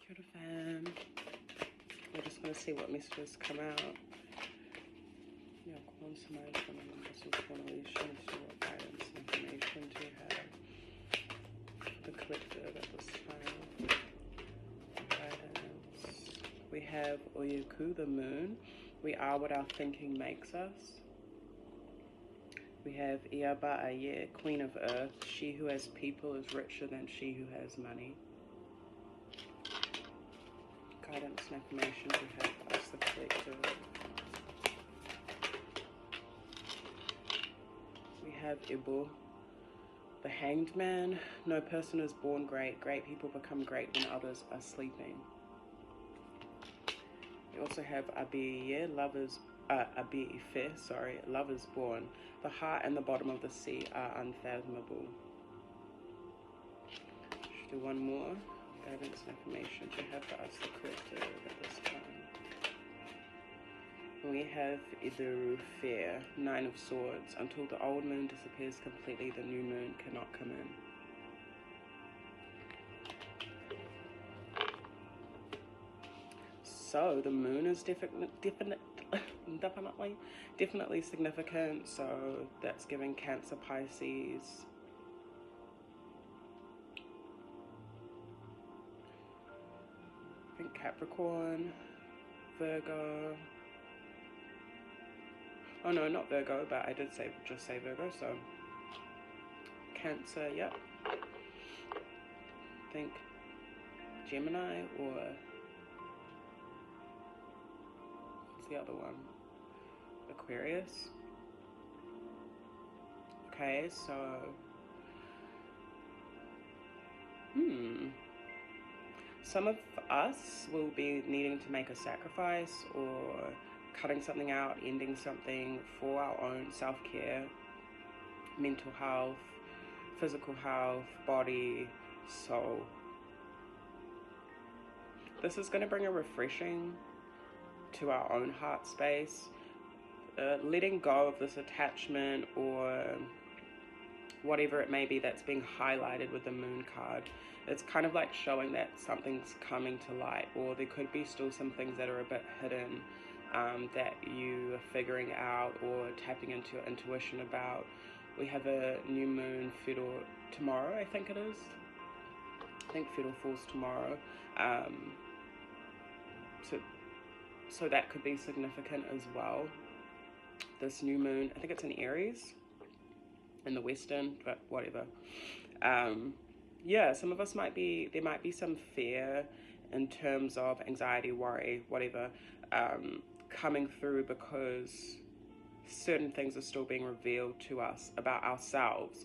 Kia ora fam. We're just going to see what messages come out. Yeah, consummation and muscle formulation, see what guidance and information do you have for the collective at this time. Guidance. We have Oyaku, the moon. We are what our thinking makes us. We have Iaba Aye, Queen of Earth. She who has people is richer than she who has money. Guidance and information we have for us, the collective. We have Ibu, the Hanged Man. No person is born great. Great people become great when others are sleeping. We also have Abiye, love is love is born. The heart and the bottom of the sea are unfathomable. Should do one more. Guidance and information to have for us, the collective, at this time. We have Idiru, fear, 9 of swords. Until the old moon disappears completely, the new moon cannot come in. So the moon is definitely significant. So that's giving Cancer, Pisces. I think Capricorn, Virgo. Oh no, not Virgo, but I did just say Virgo. So Cancer, yep. I think Gemini or what's the other one? Aquarius. Okay, so some of us will be needing to make a sacrifice or cutting something out, ending something for our own self-care, mental health, physical health, body, soul. This is going to bring a refreshing to our own heart space, letting go of this attachment or whatever it may be that's being highlighted with the moon card. It's kind of like showing that something's coming to light, or there could be still some things that are a bit hidden that you are figuring out or tapping into your intuition about. We have a new moon Fiddle tomorrow, I think it is. I think Fiddle falls tomorrow. So that could be significant as well. This new moon, I think it's in Aries, in the Western, but whatever. Yeah, some of us there might be some fear in terms of anxiety, worry, whatever, coming through because certain things are still being revealed to us about ourselves.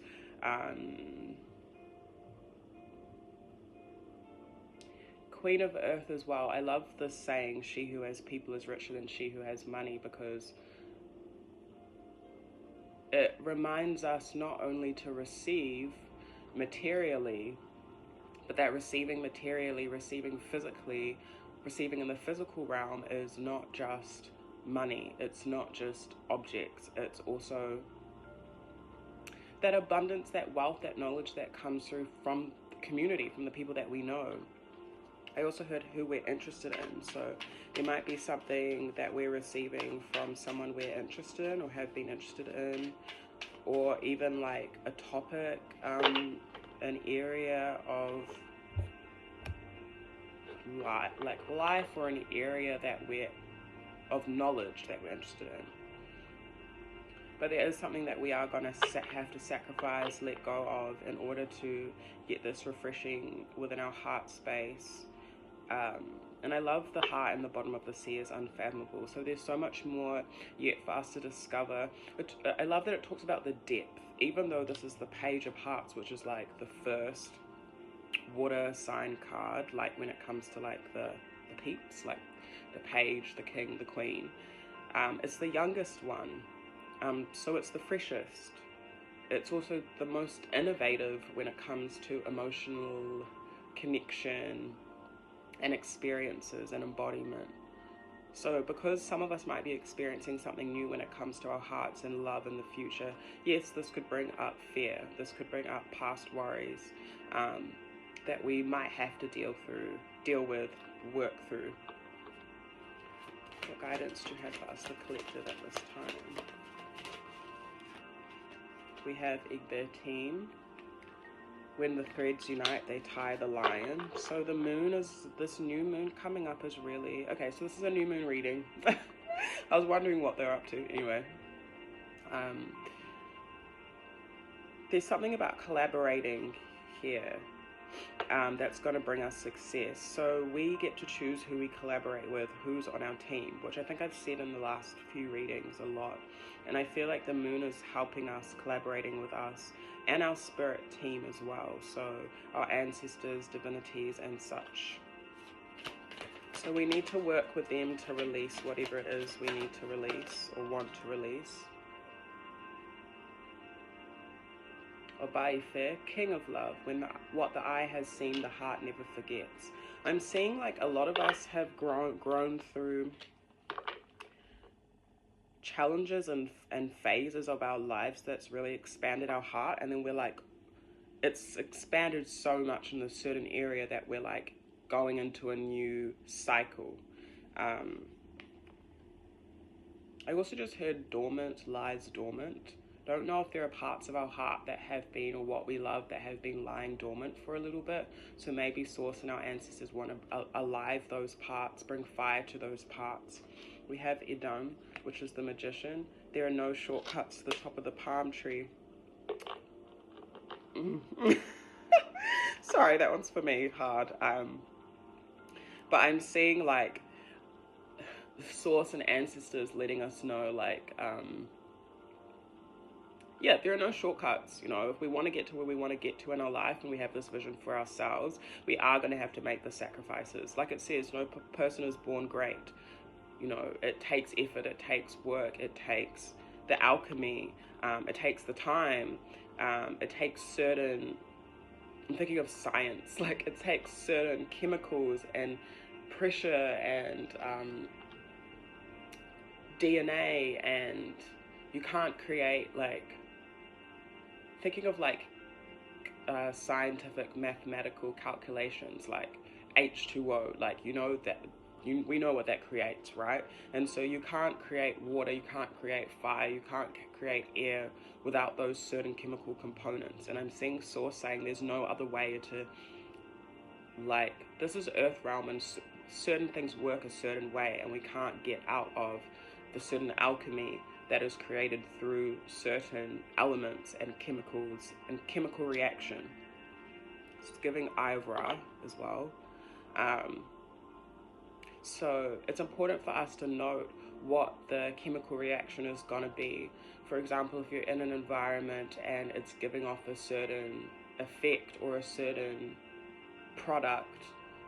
Queen of Earth as well. I love this saying, she who has people is richer than she who has money, because it reminds us not only to receive materially, but that receiving materially, receiving physically, receiving in the physical realm is not just money, it's not just objects, it's also that abundance, that wealth, that knowledge that comes through from the community, from the people that we know. I also heard who we're interested in, so there might be something that we're receiving from someone we're interested in or have been interested in, or even like a topic, an area of life, or an area of knowledge that we're interested in. But there is something that we are going to have to sacrifice, let go of, in order to get this refreshing within our heart space. And I love the heart and the bottom of the sea is unfathomable. So there's so much more yet for us to discover. I love that it talks about the depth, even though this is the Page of Hearts, which is like the first water sign card, like when it comes to like the peeps, like the page, the king, the queen. It's the youngest one. So it's the freshest. It's also the most innovative when it comes to emotional connection and experiences and embodiment. So because some of us might be experiencing something new when it comes to our hearts and love in the future, yes, this could bring up fear. This could bring up past worries. that we might have to deal with, work through. What guidance do you have for us, the collective, at this time? We have Egg 13. When the threads unite, they tie the lion. So the moon is, this new moon coming up is really, okay, so this is a new moon reading. I was wondering what they're up to. Anyway, there's something about collaborating here that's going to bring us success. So we get to choose who we collaborate with, who's on our team, which I think I've said in the last few readings a lot. And I feel like the moon is helping us, collaborating with us and our spirit team as well. So our ancestors, divinities and such. So we need to work with them to release whatever it is we need to release or want to release. Obaife, King of Love, when what the eye has seen, the heart never forgets. I'm seeing like a lot of us have grown through challenges and phases of our lives that's really expanded our heart, and then we're like, it's expanded so much in a certain area that we're like going into a new cycle. I also just heard dormant lies dormant. Don't know if there are parts of our heart that have been, or what we love, that have been lying dormant for a little bit. So maybe Source and our ancestors want to alive those parts, bring fire to those parts. We have Edom, which is the magician. There are no shortcuts to the top of the palm tree. Sorry, that one's for me, hard. But I'm seeing like Source and ancestors letting us know, like, yeah, there are no shortcuts. You know, if we want to get to where we want to get to in our life and we have this vision for ourselves, we are going to have to make the sacrifices. Like it says, no person is born great. You know, it takes effort, it takes work, it takes the alchemy, it takes the time, it takes certain, I'm thinking of science, like it takes certain chemicals and pressure and DNA, and you can't create like, thinking of like scientific mathematical calculations like H2O, like you know that we know what that creates, right? And so you can't create water, you can't create fire, you can't create air without those certain chemical components. And I'm seeing Source saying there's no other way to, like, this is earth realm and certain things work a certain way, and we can't get out of the certain alchemy that is created through certain elements and chemicals and chemical reaction. It's giving Ivra as well. So it's important for us to note what the chemical reaction is going to be. For example, if you're in an environment and it's giving off a certain effect or a certain product,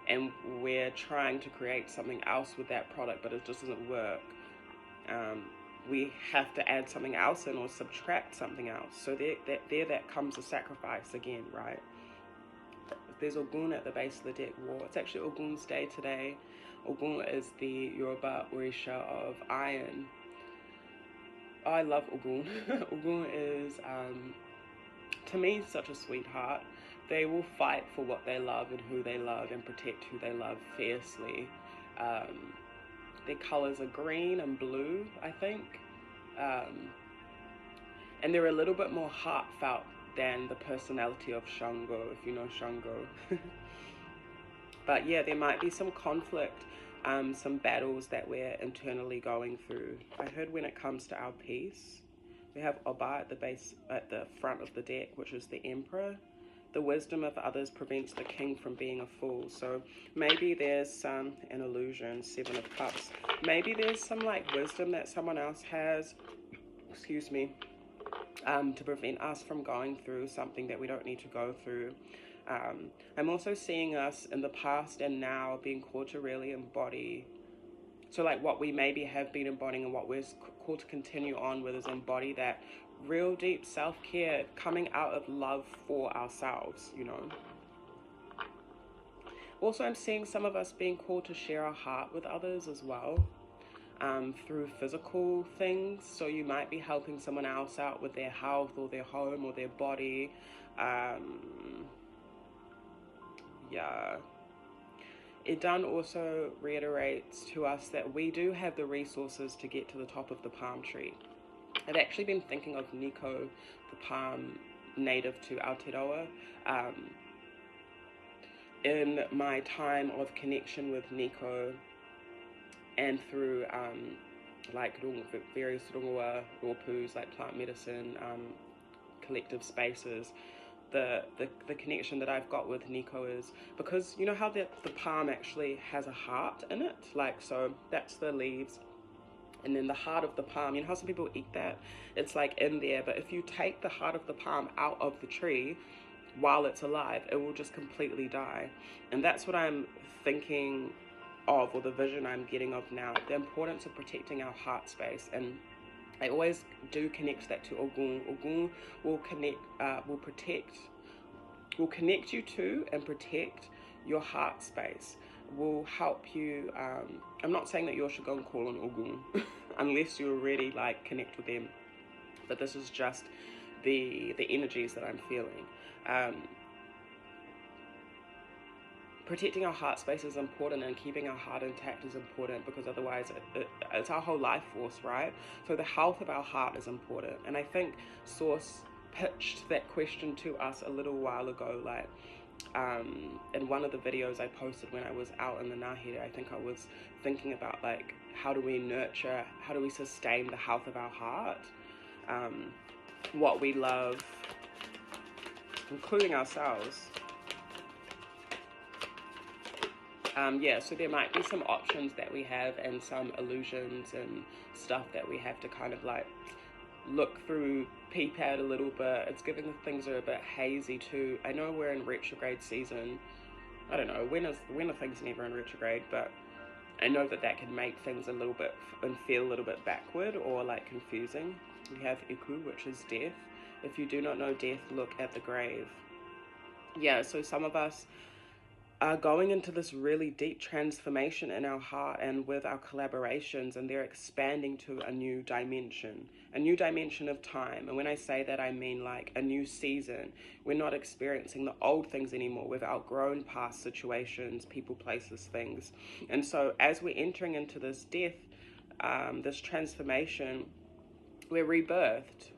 and we're trying to create something else with that product, but it just doesn't work, we have to add something else in or subtract something else. So there comes a sacrifice again, right? There's Ogun at the base of the deck wall. It's actually Ogun's day today. Ogun is the Yoruba Orisha of iron. Oh, I love Ogun. Ogun is, to me, such a sweetheart. They will fight for what they love and who they love and protect who they love fiercely. Their colors are green and blue, I think. And they're a little bit more heartfelt than the personality of Shango, if you know Shango. But yeah, there might be some conflict, some battles that we're internally going through. I heard when it comes to our peace, we have Oba at the base, at the front of the deck, which is the Emperor. The wisdom of others prevents the king from being a fool. So maybe there's an illusion, 7 of Cups. Maybe there's some like wisdom that someone else has, excuse me, to prevent us from going through something that we don't need to go through. I'm also seeing us in the past and now being called to really embody. So like what we maybe have been embodying and what we're called to continue on with is embody that real deep self-care coming out of love for ourselves, you know. Also, I'm seeing some of us being called to share our heart with others as well, through physical things. So you might be helping someone else out with their health or their home or their body. Yeah. Edan also reiterates to us that we do have the resources to get to the top of the palm tree. I've actually been thinking of Nico, the palm native to Aotearoa, in my time of connection with Nico, and through like various rongoa, ropus, like plant medicine, collective spaces. The connection that I've got with Nico is because you know how the palm actually has a heart in it, like, so that's the leaves, and then the heart of the palm, you know how some people eat that, it's like in there, but if you take the heart of the palm out of the tree while it's alive, it will just completely die. And that's what I'm thinking of, or the vision I'm getting of now, the importance of protecting our heart space. And I always do connect that to Ogun. Ogun will connect you to and protect your heart space, will help you. I'm not saying that you should go and call on Ogun unless you already like connect with them, but this is just the energies that I'm feeling. Protecting our heart space is important, and keeping our heart intact is important, because otherwise it's our whole life force, right? So the health of our heart is important. And I think Source pitched that question to us a little while ago, like in one of the videos I posted when I was out in the Nahere. I think I was thinking about like, how do we sustain the health of our heart, what we love, including ourselves. So there might be some options that we have, and some illusions and stuff that we have to kind of like look through, peep at a little bit. It's giving the things are a bit hazy too. I know we're in retrograde season. I don't know, when are things never in retrograde, but I know that can make things a little bit and feel a little bit backward or like confusing. We have Iku, which is death. If you do not know death, look at the grave. Yeah, so some of us are going into this really deep transformation in our heart and with our collaborations, and they're expanding to a new dimension of time. And when I say that, I mean like a new season. We're not experiencing the old things anymore. We've outgrown past situations, people, places, things. And so as we're entering into this death, this transformation, we're rebirthed.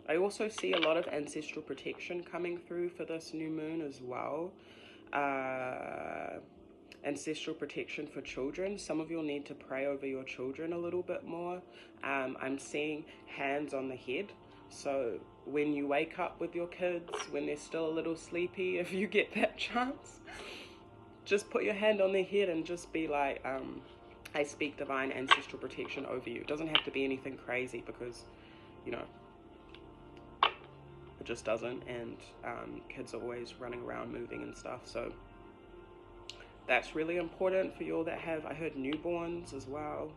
I also see a lot of ancestral protection coming through for this new moon as well. Ancestral protection for children. Some of you'll need to pray over your children a little bit more. I'm seeing hands on the head. So when you wake up with your kids, when they're still a little sleepy, if you get that chance, just put your hand on their head and just be like, I speak divine ancestral protection over you. It doesn't have to be anything crazy, because, you know, it just doesn't, and kids are always running around moving and stuff, so that's really important for you all that have, I heard, newborns as well.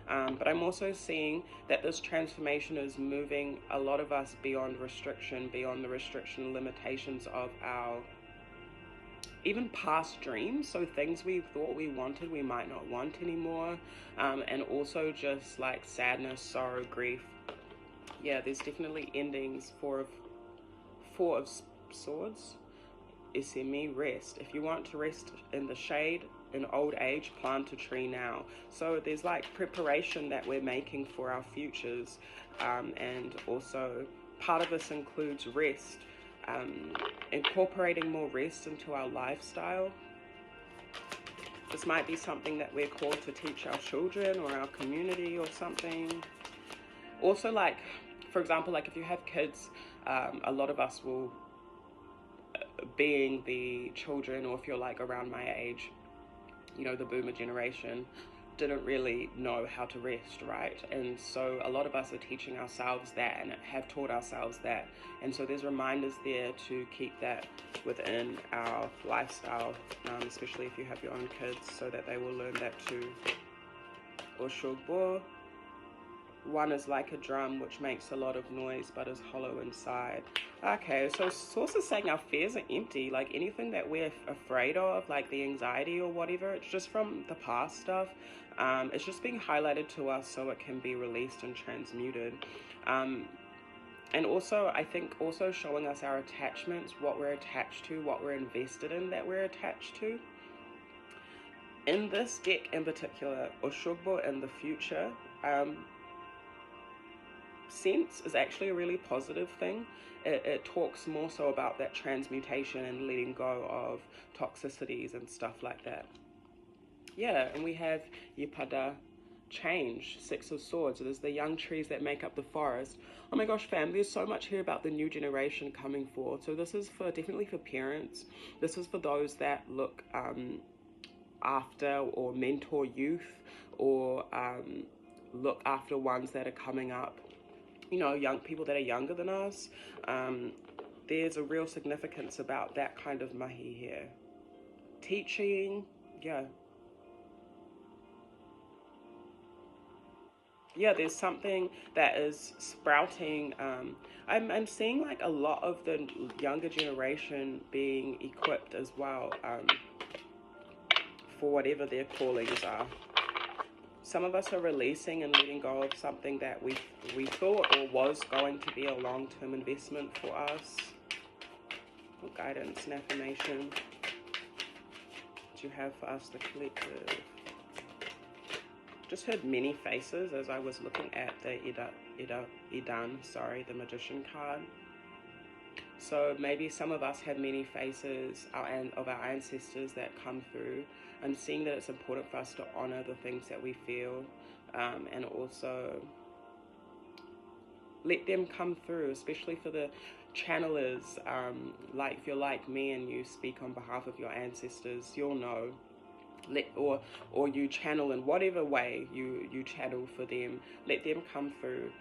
But I'm also seeing that this transformation is moving a lot of us beyond restriction, beyond the restriction limitations of our even past dreams. So things we thought we wanted, we might not want anymore, and also just like sadness, sorrow, grief. Yeah, there's definitely endings. Four of Swords. Isemi, rest. If you want to rest in the shade in old age, plant a tree now. So there's like preparation that we're making for our futures, and also part of this includes rest, incorporating more rest into our lifestyle. This might be something that we're called to teach our children or our community or something. Also, like, for example, like if you have kids, a lot of us will, being the children, or if you're like around my age, you know, the boomer generation, didn't really know how to rest, right? And so a lot of us are teaching ourselves that and have taught ourselves that. And so there's reminders there to keep that within our lifestyle, especially if you have your own kids, so that they will learn that too. Oshogbo. One is like a drum, which makes a lot of noise but is hollow inside. Okay, so Source is saying our fears are empty. Like anything that we're afraid of, like the anxiety or whatever, it's just from the past stuff. It's just being highlighted to us so it can be released and transmuted. And also, I think also showing us our attachments, what we're attached to, what we're invested in that we're attached to. In this deck in particular, Oshogbo in the future, sense is actually a really positive thing. It talks more so about that transmutation and letting go of toxicities and stuff like that. Yeah, and we have Yipada, change, Six of Swords. There's the young trees that make up the forest. Oh my gosh, fam, there's so much here about the new generation coming forward. So this is for definitely for parents. This is for those that look after or mentor youth, or look after ones that are coming up, you know, young people that are younger than us. There's a real significance about that kind of mahi here. Teaching, yeah. Yeah, there's something that is sprouting. I'm seeing like a lot of the younger generation being equipped as well, for whatever their callings are. Some of us are releasing and letting go of something that we thought or was going to be a long-term investment for us. What guidance and affirmation do you have for us, the collective? Just heard many faces as I was looking at the Idan, sorry, the Magician card. So maybe some of us have many faces of our ancestors that come through. I'm seeing that it's important for us to honor the things that we feel, and also let them come through, especially for the channelers. Like if you're like me and you speak on behalf of your ancestors, you'll know. Or you channel in whatever way you channel for them, let them come through.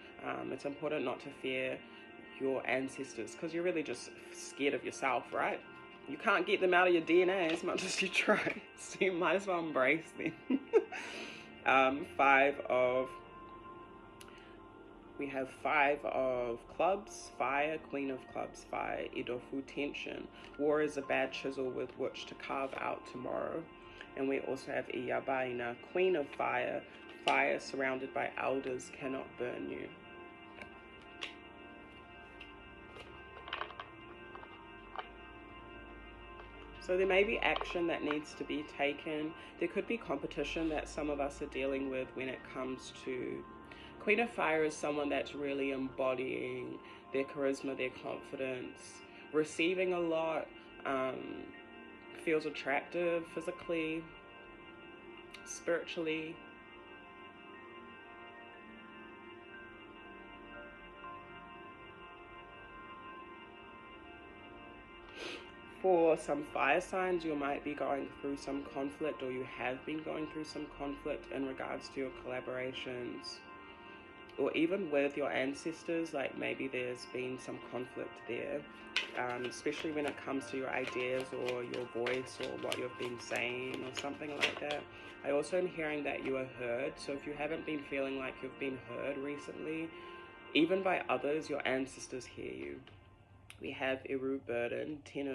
It's important not to fear your ancestors, because you're really just scared of yourself, right? You can't get them out of your DNA as much as you try, so you might as well embrace them. We have 5 of clubs, fire, Queen of clubs, fire, Idofu, tension. War is a bad chisel with which to carve out tomorrow. And we also have Iyabaina, Queen of fire, fire surrounded by elders cannot burn you. So there may be action that needs to be taken. There could be competition that some of us are dealing with when it comes to... Queen of Fire is someone that's really embodying their charisma, their confidence, receiving a lot, feels attractive physically, spiritually. For some fire signs, you might be going through some conflict, or you have been going through some conflict in regards to your collaborations, or even with your ancestors. Like maybe there's been some conflict there, especially when it comes to your ideas or your voice or what you've been saying or something like that. I also am hearing that you are heard. So if you haven't been feeling like you've been heard recently, even by others, your ancestors hear you. We have Eru burden, 10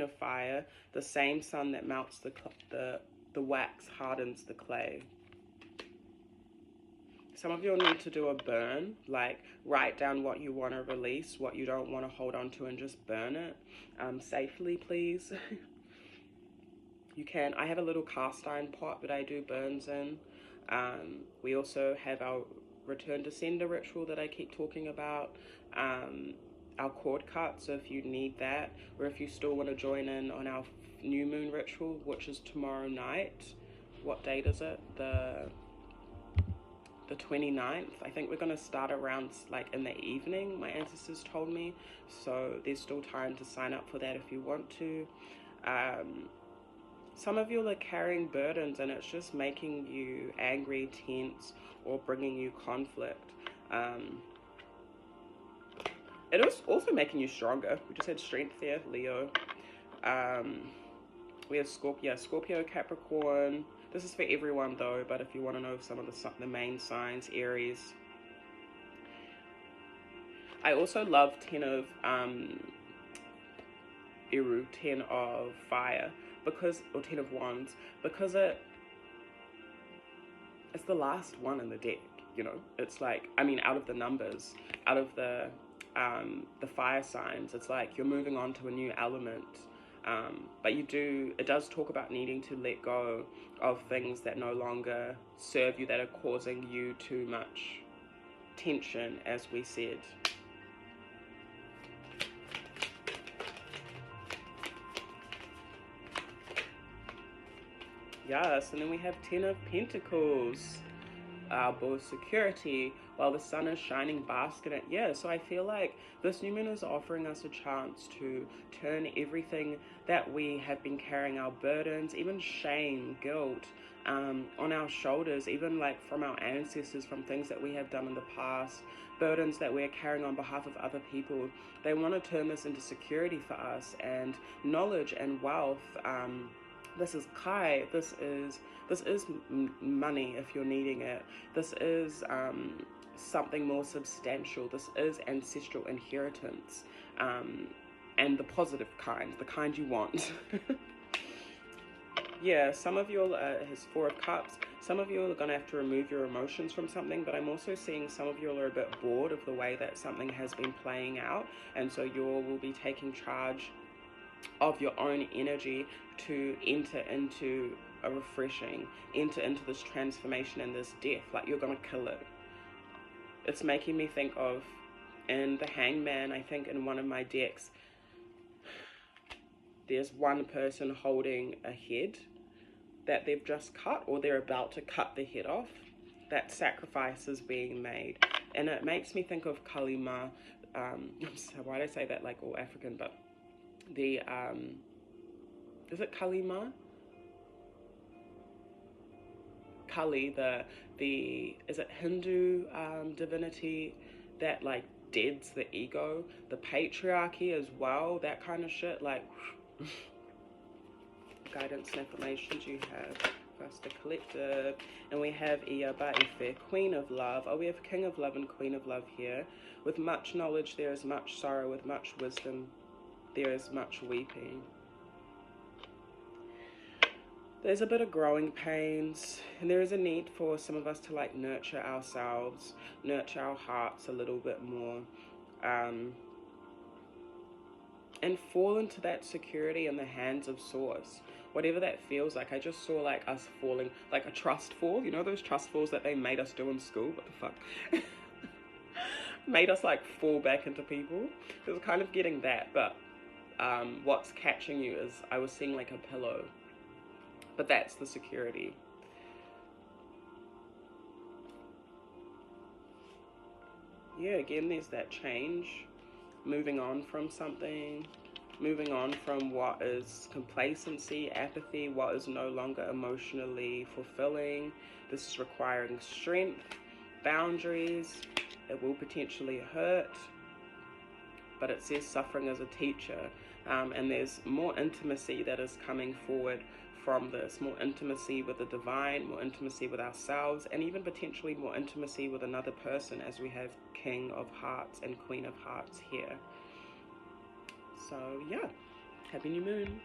of fire. The same sun that melts the wax hardens the clay. Some of you will need to do a burn, like write down what you want to release, what you don't want to hold on to, and just burn it safely, please. You can. I have a little cast iron pot that I do burns in. We also have our return to sender ritual that I keep talking about. Our cord cut, so if you need that, or if you still want to join in on our new moon ritual, which is tomorrow night. What date is it? The 29th. I think we're going to start around like in the evening, my ancestors told me, so there's still time to sign up for that if you want to. Some of you are carrying burdens and it's just making you angry, tense, or bringing you conflict. It is also making you stronger. We just had strength there, Leo. We have Scorpio, Capricorn. This is for everyone though, but if you want to know some of the main signs, Aries. I also love 10 of Eru, 10 of fire, or 10 of wands, because it's the last one in the deck, you know. It's like, I mean, out of the numbers, out of the the fire signs. It's like you're moving on to a new element. But it does talk about needing to let go of things that no longer serve you, that are causing you too much tension, as we said. Yes, and then we have 10 of Pentacles, both security, while the sun is shining, bask in it. Yeah, so I feel like this new moon is offering us a chance to turn everything that we have been carrying, our burdens, even shame, guilt, on our shoulders, even like from our ancestors, from things that we have done in the past, burdens that we're carrying on behalf of other people. They want to turn this into security for us and knowledge and wealth. This is Kai. This is money if you're needing it. This is something more substantial. This is ancestral inheritance, and the positive kind, the kind you want. Yeah, some of you has 4 of Cups. Some of you are going to have to remove your emotions from something, but I'm also seeing some of you are a bit bored of the way that something has been playing out, and so you will be taking charge of your own energy to enter into a refreshing, enter into this transformation and this death. Like you're gonna kill it. It's making me think of, in the Hangman, I think in one of my decks, there's one person holding a head that they've just cut, or they're about to cut the head off. That sacrifice is being made, and it makes me think of Kalima. Why did I say that like all African? But the is it Kalima? Kali, the is it Hindu divinity that like deads the ego, the patriarchy as well, that kind of shit. Like guidance and affirmations you have for us, the collective. And we have Iyaba Ife, Queen of Love. Oh, we have King of Love and Queen of Love here. With much knowledge there is much sorrow, with much wisdom there is much weeping. There's a bit of growing pains, and there is a need for some of us to like nurture ourselves, nurture our hearts a little bit more, and fall into that security in the hands of Source, whatever that feels like. I just saw like us falling, like a trust fall, you know those trust falls that they made us do in school? What the fuck? Made us like fall back into people. It was kind of getting that, but what's catching you is I was seeing like a pillow, but that's the security. Yeah, again, there's that change, moving on from something, moving on from what is complacency, apathy, what is no longer emotionally fulfilling. This is requiring strength, boundaries. It will potentially hurt, but it says suffering as a teacher, and there's more intimacy that is coming forward from this, more intimacy with the divine, more intimacy with ourselves, and even potentially more intimacy with another person, as we have King of Hearts and Queen of Hearts here. So yeah, happy new moon.